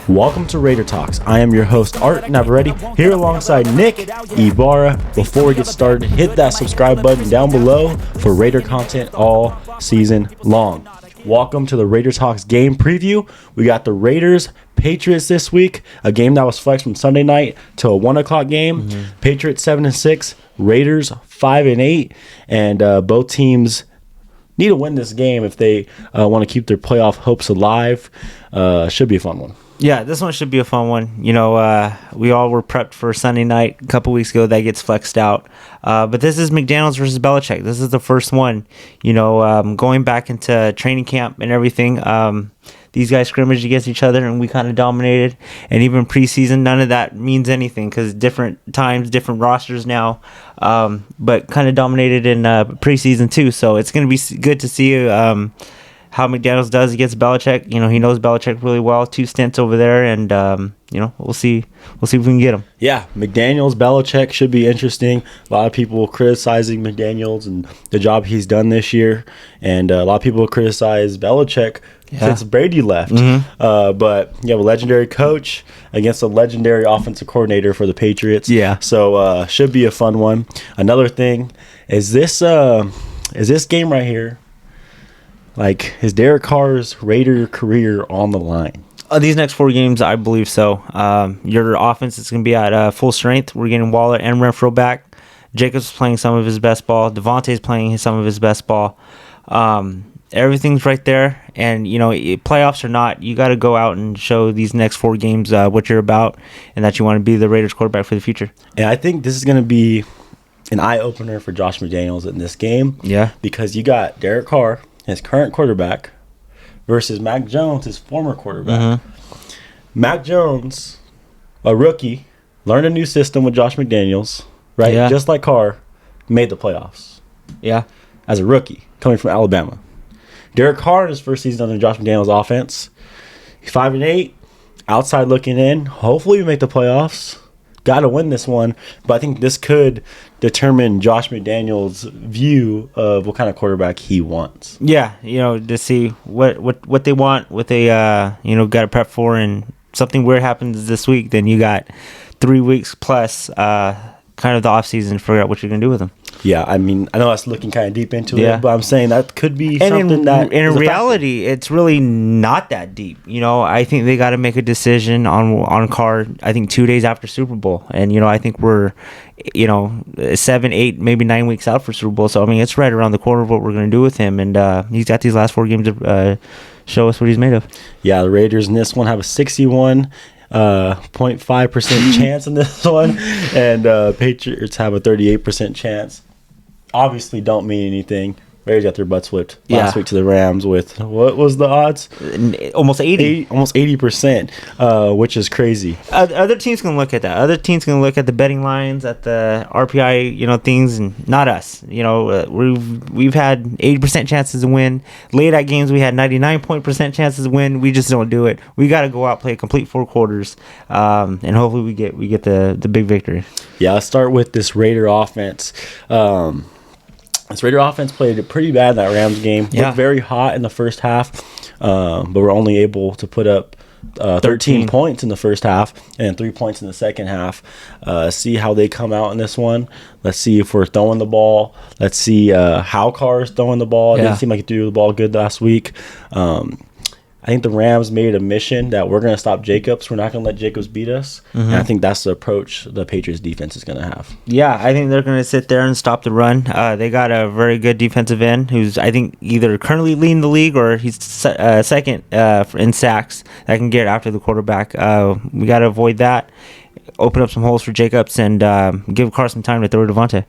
Welcome to Raider Talks. I am your host, Art Navarrete, here alongside Nick Ibarra. Before we get started, hit that subscribe button down below for Raider content all season long. Welcome to the Raider Talks game preview. We got the Raiders Patriots this week, a game that was flexed from Sunday night to a 1 o'clock game. Patriots 7-6, Raiders 5-8, and both teams need to win this game if they want to keep their playoff hopes alive. Should be a fun one. Yeah, this one should be a fun one. You know, we all were prepped for Sunday night a couple weeks ago. That gets flexed out. But this is McDaniels versus Belichick. This is the first one. You know, going back into training camp and everything, these guys scrimmaged against each other, and we kind of dominated. And even preseason, none of that means anything because different times, different rosters now, but kind of dominated in preseason too. So it's going to be good to see how McDaniels does against Belichick. You know, he knows Belichick really well. 2 stints over there, and you know, we'll see if we can get him. Yeah, McDaniels, Belichick should be interesting. A lot of people criticizing McDaniels and the job he's done this year, and a lot of people criticize Belichick since Brady left. But you have a legendary coach against a legendary offensive coordinator for the Patriots. Yeah. So should be a fun one. Another thing is this game right here. Like, is Derek Carr's Raider career on the line? These next 4 games, I believe so. Your offense is going to be at full strength. We're getting Waller and Renfro back. Jacobs playing some of his best ball. Devontae's playing some of his best ball. Everything's right there. And, you know, playoffs or not, you got to go out and show these next 4 games what you're about and that you want to be the Raiders quarterback for the future. And I think this is going to be an eye-opener for Josh McDaniels in this game. Yeah. Because you got Derek Carr, his current quarterback, versus Mac Jones, his former quarterback. Mac Jones, a rookie, learned a new system with Josh McDaniels, right? Yeah. Just like Carr, made the playoffs. Yeah. As a rookie, coming from Alabama. Derek Carr in his first season under Josh McDaniels' offense. He's 5-8, outside looking in. Hopefully we make the playoffs. Got to win this one, but I think this could determine Josh McDaniels' view of what kind of quarterback he wants. Yeah, you know, to see what they want, what they you know, got to prep for, and something weird happens this week, then you got 3 weeks plus kind of the off season to figure out what you're gonna do with them. Yeah, I mean, I know that's looking kind of deep into it, but I'm saying that could be something in reality, it's really not that deep. You know, I think they got to make a decision on Carr, I think 2 days after Super Bowl. And, you know, I think we're, you know, 7, 8, maybe 9 weeks out for Super Bowl. So, I mean, it's right around the corner of what we're going to do with him. And he's got these last 4 games to show us what he's made of. Yeah, the Raiders in this one have a 61.5% chance in this one. And Patriots have a 38% chance. Obviously don't mean anything. Raiders got their butts whipped last week to the Rams with, what was the odds? Almost 80. Almost 80%, which is crazy. Other teams can look at that. Other teams can look at the betting lines, at the RPI, you know, things, and not us. You know, we've had 80% chances to win. Late at games, we had 99% chances to win. We just don't do it. We got to go out, play a complete 4 quarters, and hopefully we get the big victory. Yeah, let's start with this Raider offense. This Raider offense played pretty bad in that Rams game. Looked very hot in the first half, but we're only able to put up 13 points in the first half and 3 points in the second half. See how they come out in this one. Let's see if we're throwing the ball. Let's see how Carr is throwing the ball. It didn't seem like he threw the ball good last week. I think the Rams made a mission that we're going to stop Jacobs. We're not going to let Jacobs beat us. And I think that's the approach the Patriots defense is going to have. Yeah, I think they're going to sit there and stop the run. They got a very good defensive end who's, I think, either currently leading the league or he's second in sacks that can get after the quarterback. We got to avoid that, open up some holes for Jacobs, and give Carr some time to throw to Devontae.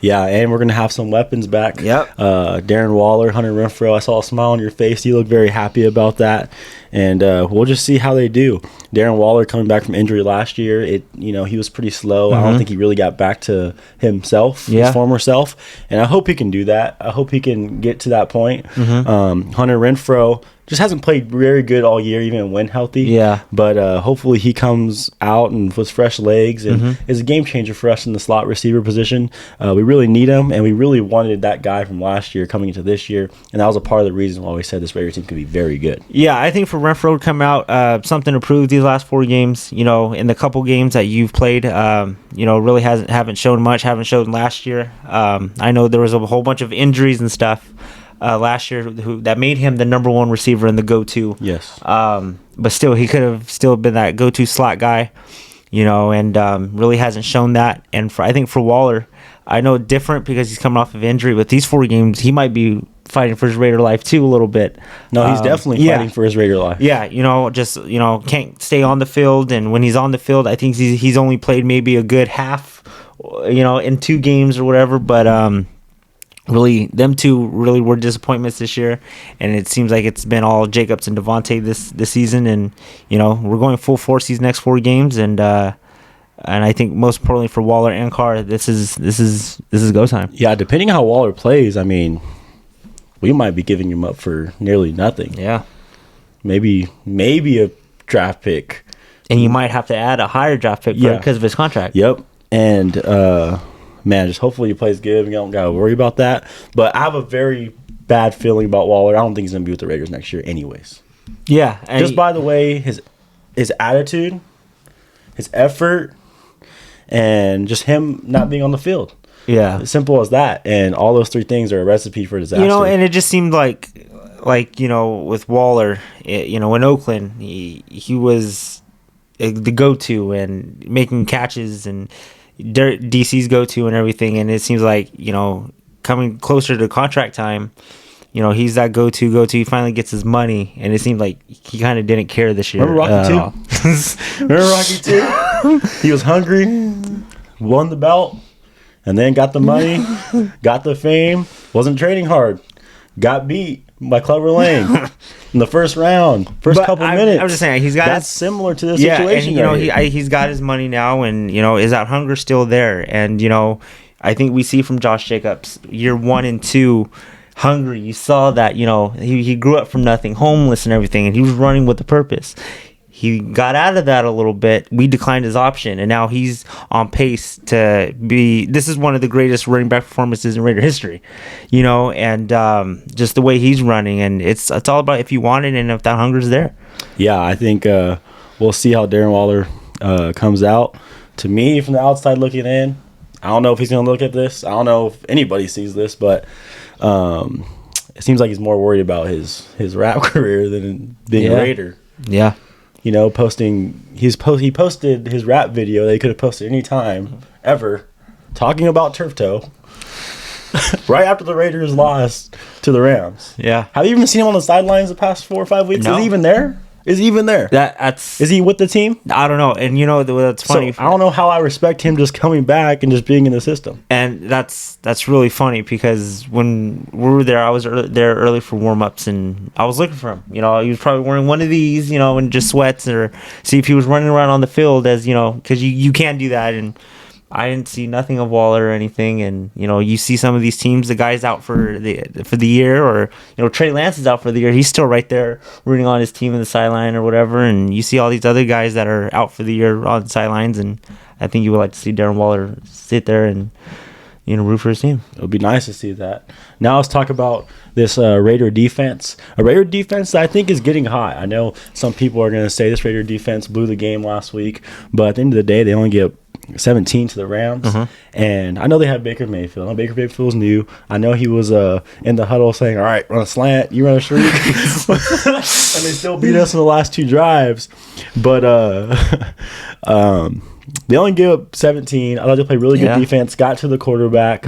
Yeah, and we're going to have some weapons back. Yep. Darren Waller, Hunter Renfro, I saw a smile on your face. You look very happy about that. And we'll just see how they do. Darren Waller coming back from injury last year, he was pretty slow. I don't think he really got back to himself, his former self. And I hope he can do that. I hope he can get to that point. Hunter Renfro just hasn't played very good all year, even when healthy. Yeah. But hopefully he comes out and with fresh legs and is a game changer for us in the slot receiver position. We really need him, and we really wanted that guy from last year coming into this year, and that was a part of the reason why we said this Raiders team could be very good. Yeah, I think for Renfro come out, something to prove these last 4 games. You know, in the couple games that you've played, you know, really haven't shown much. Haven't shown last year. I know there was a whole bunch of injuries and stuff last year that made him the number 1 receiver in the go-to. Yes. But still, he could have still been that go-to slot guy. You know, and really hasn't shown that. And I think for Waller, I know different because he's coming off of injury, but these 4 games, he might be fighting for his Raider life too a little bit. No, he's definitely fighting for his Raider life. Yeah, you know, just, you know, can't stay on the field. And when he's on the field, I think he's only played maybe a good half, you know, in 2 games or whatever. But really, them 2 really were disappointments this year, and it seems like it's been all Jacobs and Devontae this season. And you know, we're going full force these next 4 games, and I think most importantly for Waller and Carr, this is go time. Yeah, depending on how Waller plays, I mean, we might be giving him up for nearly nothing. Yeah, maybe a draft pick, and you might have to add a higher draft pick because of his contract. Yep, and man, just hopefully he plays good. We don't got to worry about that. But I have a very bad feeling about Waller. I don't think he's going to be with the Raiders next year anyways. Yeah. Just by the way, his attitude, his effort, and just him not being on the field. Yeah. As simple as that. And all those 3 things are a recipe for disaster. You know, and it just seemed like you know, with Waller, you know, in Oakland, he was the go-to and making catches and DC's go-to and everything, and it seems like, you know, coming closer to contract time, you know, he's that go-to. He finally gets his money, and it seemed like he kind of didn't care this year. Remember Rocky 2? Remember Rocky 2? He was hungry, won the belt, and then got the money, got the fame, wasn't training hard, got beat by Clever Lane in the first round, couple minutes. I'm just saying that's similar to the situation. And, you know, he's got his money now, and you know, is that hunger still there? And you know, I think we see from Josh Jacobs year 1 and 2, hungry. You saw that, you know, he grew up from nothing, homeless and everything, and he was running with a purpose. He got out of that a little bit. We declined his option, and now he's on pace to be. This is one of the greatest running back performances in Raider history, you know, and just the way he's running, and it's all about if you want it and if that hunger's there. Yeah, I think we'll see how Darren Waller comes out. To me, from the outside looking in, I don't know if he's going to look at this. I don't know if anybody sees this, but it seems like he's more worried about his rap career than being a Raider. Yeah. You know, he posted his rap video that he could have posted any time ever, talking about turf toe, right after the Raiders lost to the Rams. Yeah. Have you even seen him on the sidelines the past 4 or 5 weeks? No. Is he even there? Is he even there? Is he with the team? I don't know. And you know, that's funny. So I don't know how I respect him just coming back and just being in the system. And that's really funny because when we were there, I was there early for warm-ups, and I was looking for him. You know, he was probably wearing one of these, you know, and just sweats, or see if he was running around on the field, as you know, because you can't do that. And I didn't see nothing of Waller or anything. And you know, you see some of these teams, the guy's out for the year, or you know, Trey Lance is out for the year. He's still right there rooting on his team in the sideline or whatever. And you see all these other guys that are out for the year on the sidelines. And I think you would like to see Darren Waller sit there and, you know, root for his team. It would be nice to see that. Now let's talk about this Raider defense. A Raider defense that I think is getting hot. I know some people are going to say this Raider defense blew the game last week, but at the end of the day, they only get 17 to the Rams. And I know they have Baker Mayfield. I know Baker Mayfield's new. I know he was in the huddle saying, all right, run a slant, you run a streak. And they still beat us in the last 2 drives. But they only give up 17. I thought they played really good defense, got to the quarterback,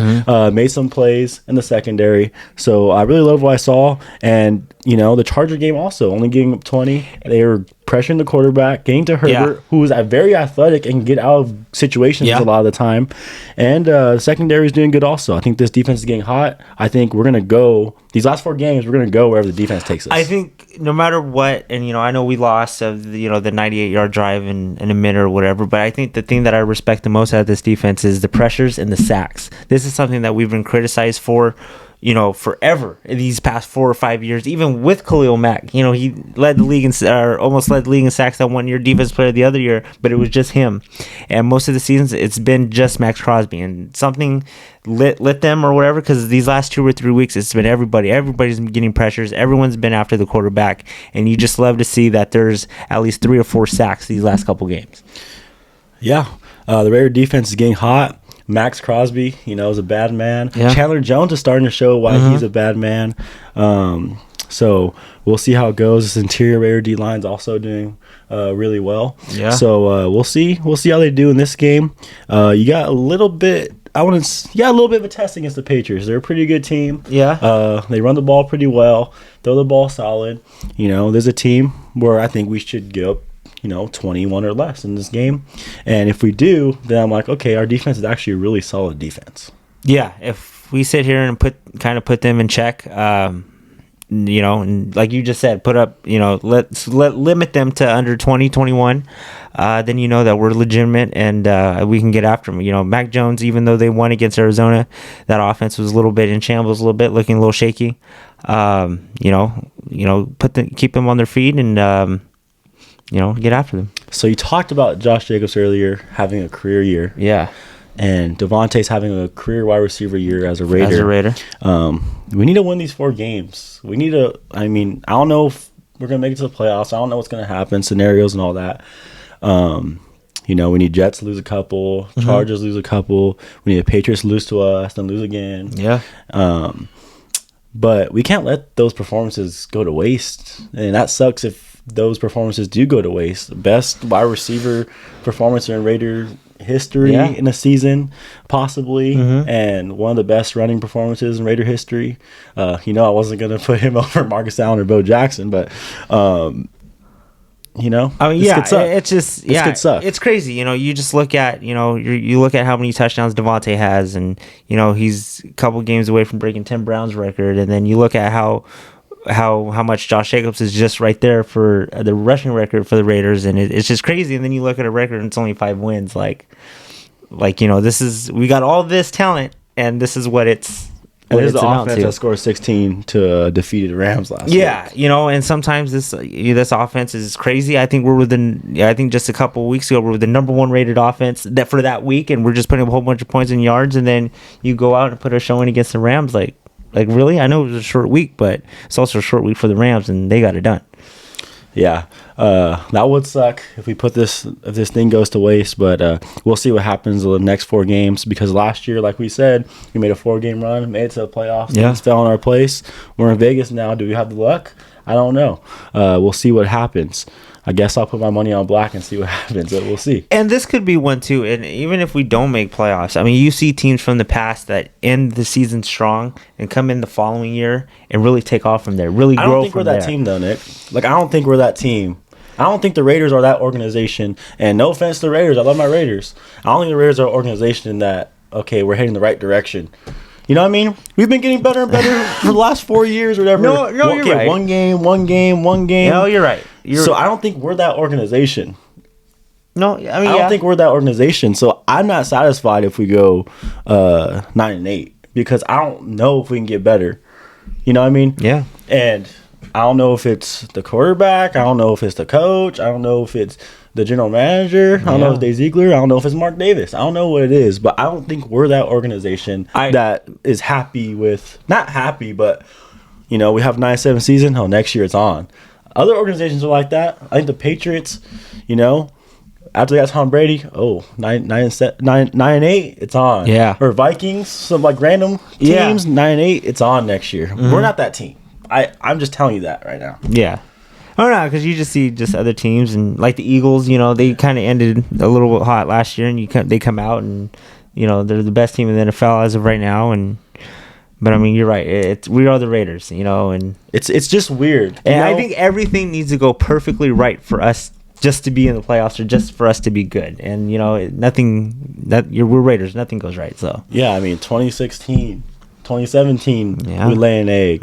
made some plays in the secondary. So I really love what I saw. And, you know, the Charger game also, only giving up 20. They were pressuring the quarterback, getting to Herbert, who is very athletic and can get out of situations a lot of the time. And the secondary is doing good also. I think this defense is getting hot. I think we're going to go, these last 4 games, we're going to go wherever the defense takes us. I think no matter what, and, you know, I know we lost of, you know, the 98-yard drive in a minute or whatever, but I think the thing that I respect the most out of this defense is the pressures and the sacks. This is something that we've been criticized for, forever these past 4 or 5 years, even with Khalil Mack. He led the league or almost led the league in sacks that 1 year, defense player the other year, but it was just him. And most of the seasons, it's been just Max Crosby, and something lit them or whatever, because these last 2 or 3 weeks, it's been everybody. Everybody's been getting pressures. Everyone's been after the quarterback, and you just love to see that there's at least 3 or 4 sacks these last couple games. Yeah, the Raider defense is getting hot. Max Crosby, is a bad man. Yeah. Chandler Jones is starting to show why he's a bad man. So we'll see how it goes. This interior Raider D line's also doing really well. Yeah. So we'll see. We'll see how they do in this game. You got a little bit. A little bit of a test against the Patriots. They're a pretty good team. Yeah. They run the ball pretty well. Throw the ball solid. There's a team where I think we should get up 21 or less in this game. And if we do, then I'm like, okay, our defense is actually a really solid defense. Yeah, if we sit here and put them in check, and like you just said, put up, limit them to under 20, 21, then that we're legitimate and we can get after them. Mac Jones, even though they won against Arizona, that offense was a little bit in shambles, looking a little shaky. Keep them on their feet and get after them. So you talked about Josh Jacobs earlier having a career year. Yeah. And Devontae's having a career wide receiver year as a Raider. We need to win these 4 games. We need to, I don't know if we're going to make it to the playoffs. I don't know what's going to happen, scenarios and all that. We need Jets lose a couple, Chargers lose a couple. We need the Patriots lose to us, then lose again. Yeah. But we can't let those performances go to waste. And that sucks if those performances do go to waste. Best wide receiver performance in Raider history in a season, possibly, and one of the best running performances in Raider history. I wasn't going to put him over Marcus Allen or Bo Jackson, but it's just could suck. It's crazy. You just look at you look at how many touchdowns Devontae has, and he's a couple games away from breaking Tim Brown's record, and then you look at how much Josh Jacobs is just right there for the rushing record for the Raiders, and it's just crazy. And then you look at a record and it's only 5 wins. We got all this talent, and this is what it's. And there's the offense that scored 16 to defeated the Rams last week. And sometimes this offense is crazy. I think just a couple of weeks ago we were the number 1 rated offense for that week, and we're just putting up a whole bunch of points in yards, and then you go out and put a showing against the Rams. Like really? I know it was a short week, but it's also a short week for the Rams, and they got it done. Yeah, that would suck if this thing goes to waste. But we'll see what happens in the next 4 games, because last year, like we said, we made a 4-game run, made it to the playoffs. Things fell in our place. We're in Vegas now. Do we have the luck? I don't know. We'll see what happens. I guess I'll put my money on black and see what happens. But we'll see. And this could be one too. And even if we don't make playoffs, you see teams from the past that end the season strong and come in the following year and really take off from there, really grow from there. I don't think we're that team though, Nick. I don't think we're that team. I don't think the Raiders are that organization. And no offense to the Raiders, I love my Raiders. I don't think the Raiders are an organization that, okay, we're heading the right direction. You know what I mean? We've been getting better and better for the last 4 years or whatever. No, you're right. One game. No, you're right. I don't think we're that organization. No, I don't think we're that organization. So I'm not satisfied if we go 9-8, because I don't know if we can get better. You know what I mean? Yeah. And I don't know if it's the quarterback. I don't know if it's the coach. I don't know if it's the general manager. I don't know if it's Dave Ziegler. I don't know if it's Mark Davis. I don't know what it is, but I don't think we're that organization that is happy with, not happy, but we have a 9-7 season. Oh, next year it's on. Other organizations are like that. I think the Patriots, after they got Tom Brady, 9-8, it's on. Yeah. Or Vikings, some random teams, 9-8, it's on next year. We're not that team. I'm just telling you that right now. Yeah. Oh no, because you just see other teams, and like the Eagles, they kind of ended a little bit hot last year, and they come out and they're the best team in the NFL as of right now, but you're right. We are the Raiders, and it's just we're. And I think everything needs to go perfectly right for us just to be in the playoffs, or just for us to be good. And we're Raiders. Nothing goes right. So 2016. 2017, we lay an egg.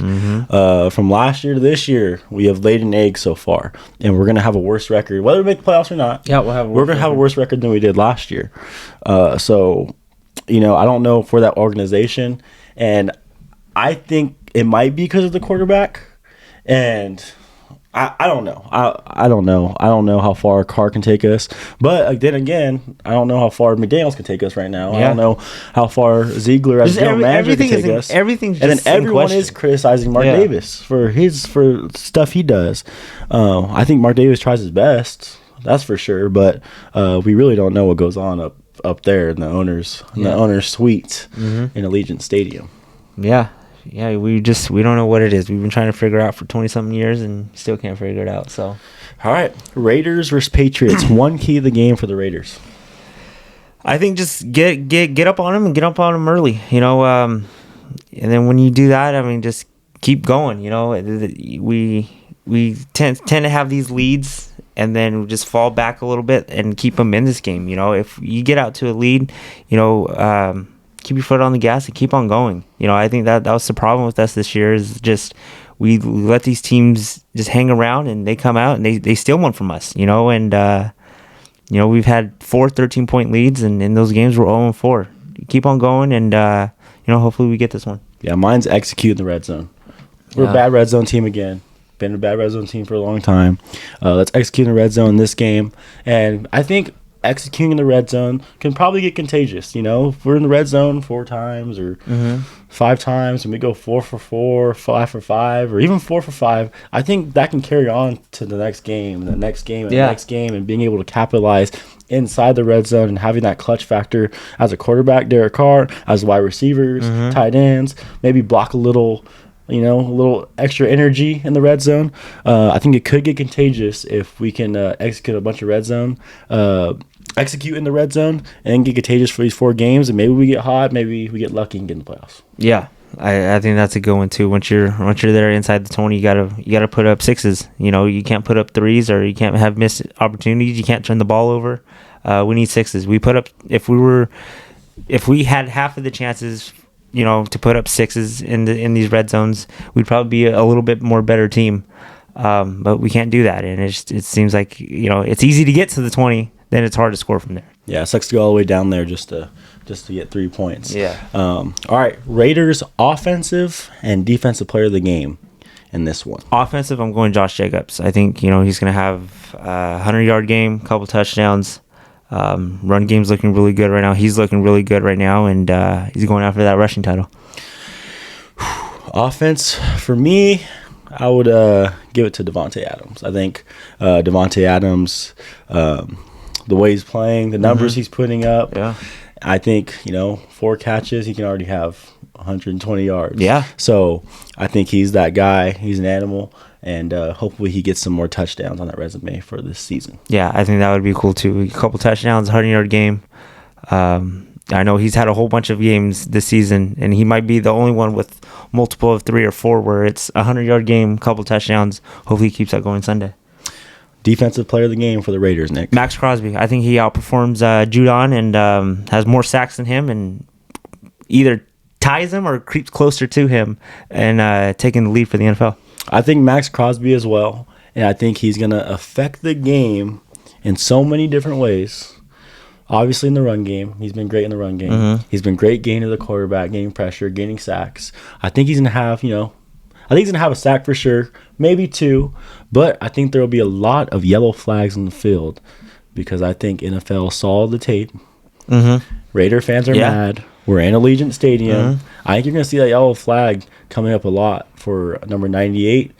From last year to this year, we have laid an egg so far, and we're gonna have a worse record, whether we make the playoffs or not. Yeah, we're gonna have a worse record than we did last year. So, I don't know if we're that organization, and I think it might be because of the quarterback, and I don't know. I don't know. I don't know how far Carr can take us. But then again, I don't know how far McDaniels can take us right now. Yeah. I don't know how far Ziegler as general manager can take us. Everything's and then everyone is criticizing Mark Davis for stuff he does. I think Mark Davis tries his best. That's for sure. But we really don't know what goes on up there in the owners suite in Allegiant Stadium. Yeah. Yeah, we don't know what it is. We've been trying to figure it out for 20-something years and still can't figure it out. So, all right, Raiders versus Patriots. One key of the game for the Raiders. I think just get up on them and get up on them early. And then when you do that, I mean, just keep going. We tend to have these leads and then just fall back a little bit and keep them in this game. If you get out to a lead, keep your foot on the gas and keep on going. I think that was the problem with us this year is just we let these teams just hang around and they come out and they steal one from us, and we've had 4 13-point leads and in those games we're 0-4. Keep on going and hopefully we get this one. Yeah, mine's execute in the red zone. We're a bad red zone team again. Been a bad red zone team for a long time. Let's execute in the red zone in this game. And I think executing in the red zone can probably get contagious. If we're in the red zone 4 times or 5 times and we go 4 for 4, 5 for 5, or even 4 for 5, I think that can carry on to the next game and the next game and the next game, and being able to capitalize inside the red zone and having that clutch factor as a quarterback, Derek Carr, as wide receivers, tight ends, maybe block a little extra energy in the red zone. I think it could get contagious if we can execute a bunch of execute in the red zone and get contagious for these 4 games, and maybe we get hot, maybe we get lucky and get in the playoffs. Yeah, I think that's a good one too. Once you're there inside the 20, you gotta put up 6s. You can't put up 3s, or you can't have missed opportunities. You can't turn the ball over. We need 6s. We put up if we had half of the chances, to put up 6s in these red zones, we'd probably be a little bit more better team. But we can't do that, and it seems like it's easy to get to the 20. Then it's hard to score from there. Yeah, it sucks to go all the way down there just to get 3 points. Yeah. All right, Raiders offensive and defensive player of the game in this one. Offensive, I'm going Josh Jacobs. I think he's going to have a 100-yard game, couple touchdowns. Run game's looking really good right now. He's looking really good right now, and he's going after that rushing title. Offense, for me, I would give it to Devontae Adams. I think Devontae Adams, the way he's playing, the numbers he's putting up, I think 4 catches, he can already have 120 yards. Yeah. So I think he's that guy. He's an animal, and hopefully he gets some more touchdowns on that resume for this season. Yeah, I think that would be cool too. A couple touchdowns, 100-yard game. I know he's had a whole bunch of games this season, and he might be the only one with multiple of 3 or 4 where it's a 100-yard game, couple touchdowns. Hopefully he keeps that going Sunday. Defensive player of the game for the Raiders, Nick. Max Crosby. I think he outperforms Judon and has more sacks than him, and either ties him or creeps closer to him and taking the lead for the NFL. I think Max Crosby as well, and I think he's going to affect the game in so many different ways. Obviously in the run game. He's been great in the run game. He's been great gaining the quarterback, gaining pressure, gaining sacks. I think he's going to have, a sack for sure, maybe 2, but I think there will be a lot of yellow flags on the field because I think NFL saw the tape. Raider fans are mad. We're in Allegiant Stadium. I think you're going to see that yellow flag coming up a lot for number 98.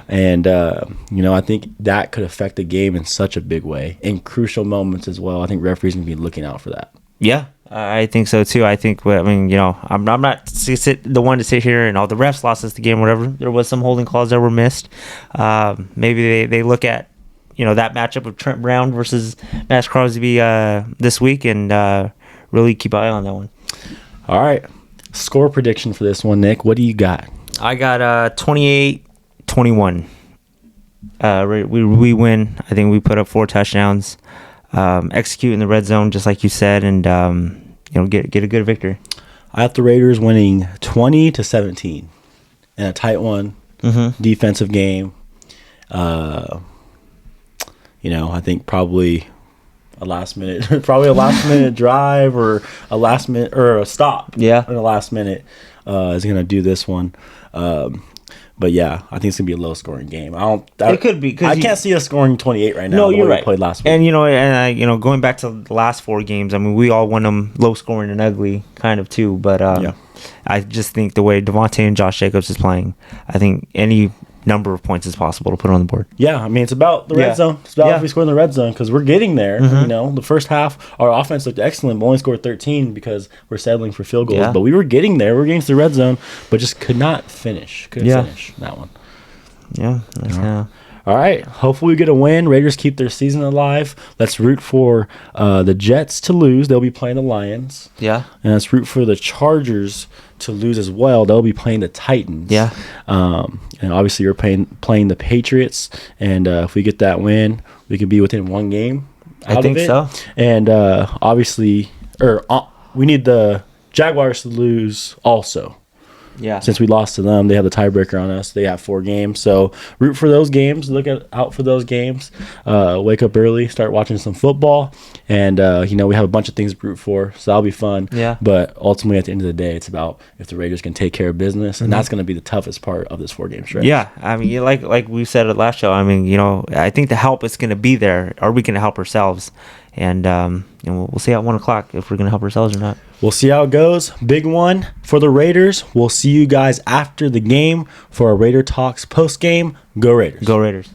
And, I think that could affect the game in such a big way in crucial moments as well. I think referees going to be looking out for that. Yeah. I think so too. I think, I'm not the one to sit here and all the refs lost us the game, whatever. There was some holding calls that were missed. Maybe they look at, that matchup of Trent Brown versus Max Crosby this week and really keep an eye on that one. All right. Score prediction for this one, Nick. What do you got? I got 28-21. We win. I think we put up 4 touchdowns. Execute in the red zone, just like you said, and get a good victory. I have the Raiders winning 20-17 in a tight one. Defensive game. I think probably a last minute, probably a last minute drive or a last minute or a stop. Yeah, in the last minute is going to do this one. But yeah, I think it's gonna be a low scoring game. It could be. I can't see us scoring 28 right now. No, you're right. We played last week. And going back to the last 4 games, I mean, we all won them low scoring and ugly, kind of too. But I just think the way Devontae and Josh Jacobs is playing, I think any number of points is possible to put on the board. Yeah, I mean, it's about the red zone. It's about if we score in the red zone because we're getting there. The first half, our offense looked excellent, but only scored 13 because we're settling for field goals. Yeah. But we were getting there. We're getting to the red zone, but just could not finish. Couldn't finish that one. Yeah. All right. Hopefully we get a win. Raiders keep their season alive. Let's root for the Jets to lose. They'll be playing the Lions. Yeah. And let's root for the Chargers to lose as well. They'll be playing the Titans. Yeah. And obviously you're playing the Patriots. And if we get that win, we could be within 1 game. I think so. And obviously, we need the Jaguars to lose also. Yeah. Since we lost to them, they have the tiebreaker on us. They have 4 games. So root for those games. Out for those games. Wake up early. Start watching some football. And, we have a bunch of things to root for. So that'll be fun. Yeah. But ultimately, at the end of the day, it's about if the Raiders can take care of business. And that's going to be the toughest part of this 4-game stretch. Yeah. I mean, like we said at last show, I mean, I think the help is going to be there. Are we going to help ourselves? And we'll see at 1 o'clock if we're going to help ourselves or not. We'll see how it goes. Big one for the Raiders. We'll see you guys after the game for our Raider Talks post game. Go Raiders. Go Raiders.